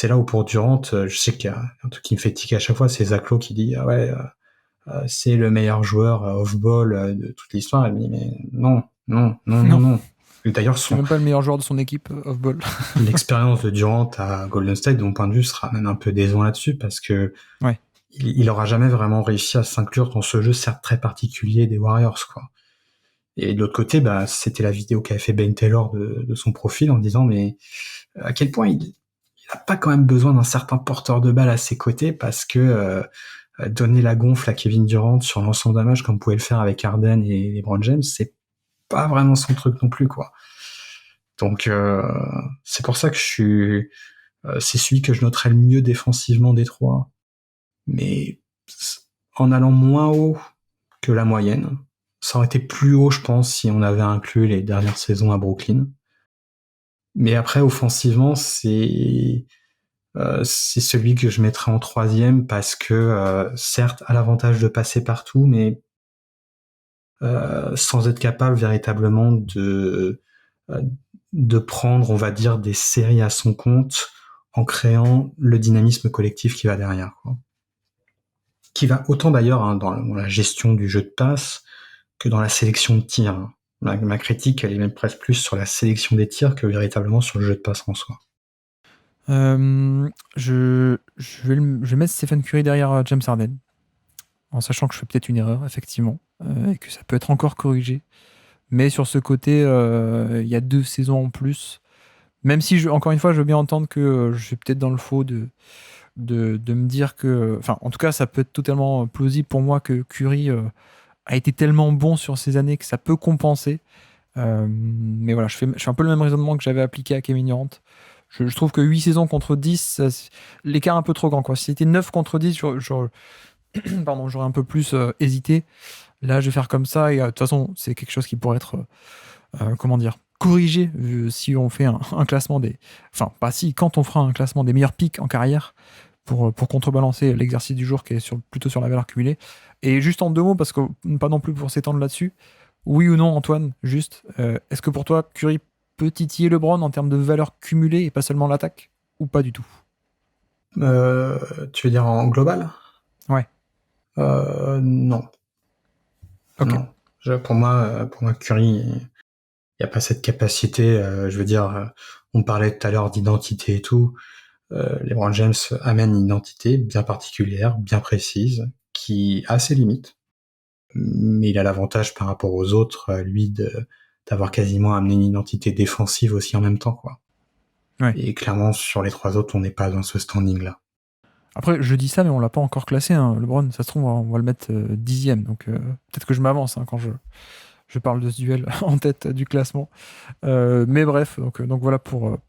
Speaker 2: là où pour Durant, je sais qu'il y a un truc qui me fait tiquer à chaque fois, c'est Zach Lowe qui dit, ah ouais, c'est le meilleur joueur off-ball de toute l'histoire. Elle me dit, mais non, non, non, non,
Speaker 1: Non.
Speaker 2: non. Et d'ailleurs,
Speaker 1: C'est même pas le meilleur joueur de son équipe off-ball.
Speaker 2: l'expérience de Durant à Golden State, de mon point de vue, sera même un peu décevant là-dessus parce que
Speaker 1: Ouais.
Speaker 2: il aura jamais vraiment réussi à s'inclure dans ce jeu certes très particulier des Warriors, quoi. Et de l'autre côté, c'était la vidéo qu'avait fait Ben Taylor de son profil en disant, mais à quel point il a pas quand même besoin d'un certain porteur de balle à ses côtés parce que donner la gonfle à Kevin Durant sur l'ensemble d'un match comme vous pouvez le faire avec Harden et LeBron James, c'est pas vraiment son truc non plus, quoi. Donc c'est pour ça que c'est celui que je noterais le mieux défensivement des trois, mais en allant moins haut que la moyenne. Ça aurait été plus haut, je pense, si on avait inclus les dernières saisons à Brooklyn. Mais après, offensivement, c'est celui que je mettrais en troisième parce que, certes, a l'avantage de passer partout, mais sans être capable véritablement de prendre, on va dire, des séries à son compte en créant le dynamisme collectif qui va derrière, quoi. Qui va autant d'ailleurs dans la gestion du jeu de passe que dans la sélection de tirs. Ma critique, elle est même presque plus sur la sélection des tirs que véritablement sur le jeu de passe en soi.
Speaker 1: Je vais mettre Stephen Curry derrière James Harden, en sachant que je fais peut-être une erreur, effectivement, et que ça peut être encore corrigé. Mais sur ce côté, il y a 2 saisons en plus. Même si, encore une fois, je veux bien entendre que je suis peut-être dans le faux de me dire que... Enfin, en tout cas, ça peut être totalement plausible pour moi que Curry a été tellement bon sur ces années que ça peut compenser. Mais voilà, je fais un peu le même raisonnement que j'avais appliqué à Kevin Durant. Je trouve que 8 saisons contre 10, l'écart est un peu trop grand, quoi. Si c'était 9 contre 10, pardon, j'aurais un peu plus hésité. Là, je vais faire comme ça, et de toute façon, c'est quelque chose qui pourrait être, comment dire, corrigé si on fait un classement des... Enfin, pas si, quand on fera un classement des meilleurs pics en carrière, pour contrebalancer l'exercice du jour qui est plutôt sur la valeur cumulée. Et juste en 2 mots, parce que pas non plus pour s'étendre là-dessus, oui ou non, Antoine, juste, est-ce que pour toi, Curry peut titiller LeBron en termes de valeur cumulée et pas seulement l'attaque, ou pas du tout?
Speaker 2: Tu veux dire en global?
Speaker 1: Ouais.
Speaker 2: Non.
Speaker 1: Ok.
Speaker 2: Non. Pour moi, Curry, il n'y a pas cette capacité. Je veux dire, on parlait tout à l'heure d'identité et tout. LeBron James amène une identité bien particulière, bien précise, qui a ses limites. Mais il a l'avantage par rapport aux autres, lui, d'avoir quasiment amené une identité défensive aussi en même temps, quoi.
Speaker 1: Ouais.
Speaker 2: Et clairement, sur les 3 autres, on n'est pas dans ce standing-là.
Speaker 1: Après, je dis ça, mais on l'a pas encore classé, hein, LeBron. Ça se trouve, on va le mettre 10e. Donc, peut-être que je m'avance quand je parle de ce duel en tête du classement. Mais bref, donc voilà pour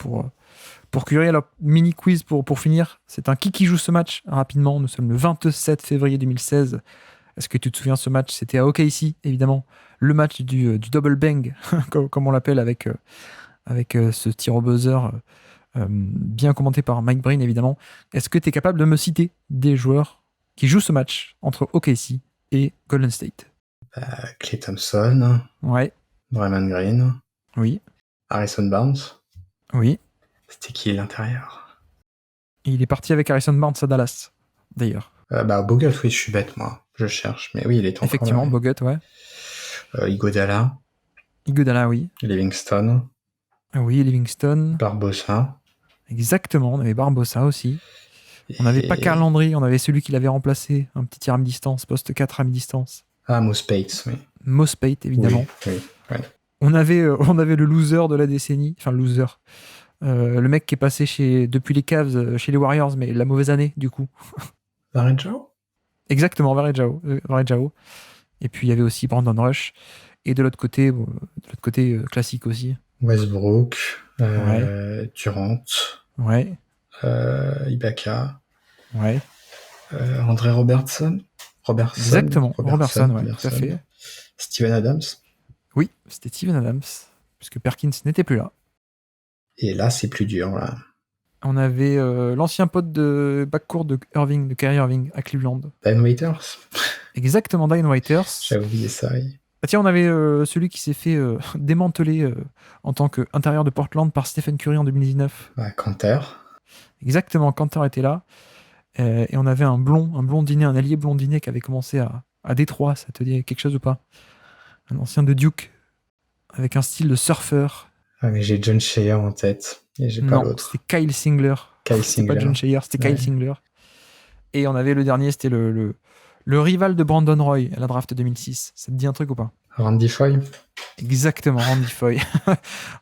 Speaker 1: Curry. Alors, mini quiz pour finir. C'est un qui joue ce match rapidement. Nous sommes le 27 février 2016. Est-ce que tu te souviens, ce match? C'était à OKC, évidemment. Le match du double bang, comme on l'appelle, avec ce tir au buzzer bien commenté par Mike Breen, évidemment. Est-ce que tu es capable de me citer des joueurs qui jouent ce match entre OKC et Golden State?
Speaker 2: Klay Thompson,
Speaker 1: Ouais,
Speaker 2: Draymond Green,
Speaker 1: oui,
Speaker 2: Harrison Barnes.
Speaker 1: oui.
Speaker 2: C'était qui l'intérieur?
Speaker 1: Il est parti avec Harrison Barnes à Dallas, d'ailleurs.
Speaker 2: Bogut, oui, je suis bête, moi. Je cherche. Mais oui, il est encore
Speaker 1: Effectivement,
Speaker 2: là.
Speaker 1: Bogut, ouais.
Speaker 2: Iguodala,
Speaker 1: Iguodala, oui.
Speaker 2: Livingston,
Speaker 1: Oui, Livingston.
Speaker 2: Barbosa.
Speaker 1: Exactement, on avait Barbosa aussi. On n'avait pas Carl Landry, on avait celui qui l'avait remplacé, un petit tir à mi-distance, poste 4 à mi-distance.
Speaker 2: Ah, Mo Spates, oui.
Speaker 1: Mo Speight, évidemment.
Speaker 2: Oui.
Speaker 1: On avait le loser de la décennie, enfin le loser. Le mec qui est passé depuis les Cavs chez les Warriors, mais la mauvaise année, du coup.
Speaker 2: Varejao?
Speaker 1: Exactement, Varejao. Et puis il y avait aussi Brandon Rush. Et de l'autre côté, classique aussi.
Speaker 2: Westbrook,
Speaker 1: Ouais.
Speaker 2: Durant,
Speaker 1: Ouais.
Speaker 2: Ibaka,
Speaker 1: Ouais.
Speaker 2: André Robertson.
Speaker 1: Exactement, Robertson, ouais, tout à fait.
Speaker 2: Steven Adams.
Speaker 1: Oui, c'était Steven Adams, puisque Perkins n'était plus là.
Speaker 2: Et là, c'est plus dur, là.
Speaker 1: On avait l'ancien pote de backcourt de Kyrie Irving à Cleveland.
Speaker 2: Dan Waiters.
Speaker 1: Exactement, Diane Waiters.
Speaker 2: J'avais oublié ça, oui.
Speaker 1: Ah tiens, on avait celui qui s'est fait démanteler en tant qu'intérieur de Portland par Stephen Curry en 2019.
Speaker 2: Kanter.
Speaker 1: Exactement, Kanter était là. Et on avait un blondinet, un allié blondinet qui avait commencé à Détroit. Ça te dit quelque chose ou pas? Un ancien de Duke, avec un style de surfeur.
Speaker 2: Ah, mais j'ai John Shea en tête. Et j'ai pas l'autre.
Speaker 1: C'était Kyle Singler. C'était pas John Shea, c'était Kyle Singler. Et on avait le dernier, c'était le rival de Brandon Roy à la draft 2006. Ça te dit un truc ou pas?
Speaker 2: Randy Foy.
Speaker 1: Exactement, Randy Foy.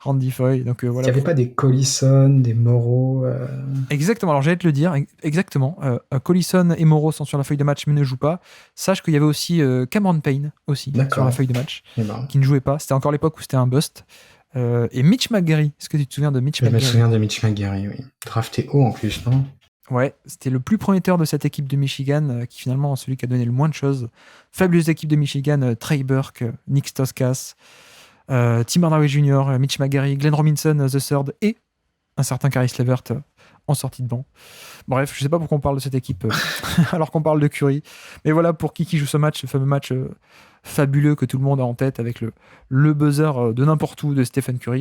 Speaker 1: Randy Foy. Donc, voilà.
Speaker 2: Il n'y avait pas des Collison, des Morrow
Speaker 1: Exactement, alors j'allais te le dire. Exactement. Collison et Morrow sont sur la feuille de match mais ne jouent pas. Sache qu'il y avait aussi Cameron Payne aussi sur la feuille de match qui ne jouait pas. C'était encore l'époque où c'était un bust. Et Mitch McGary. Est-ce que tu te souviens de Mitch McGary?
Speaker 2: Je me souviens de Mitch McGary, oui. Drafté haut en plus, non?
Speaker 1: Ouais, c'était le plus prometteur de cette équipe de Michigan, qui finalement celui qui a donné le moins de choses. Fabuleuse équipe de Michigan, Trey Burke, Nick Stauskas, Tim Hardaway Jr., Mitch McGary, Glenn Robinson, The Third et un certain Caris LeVert en sortie de banc. Bref, je sais pas pourquoi on parle de cette équipe alors qu'on parle de Curry. Mais voilà pour qui joue ce match, ce fameux match fabuleux que tout le monde a en tête avec le buzzer de n'importe où de Stephen Curry.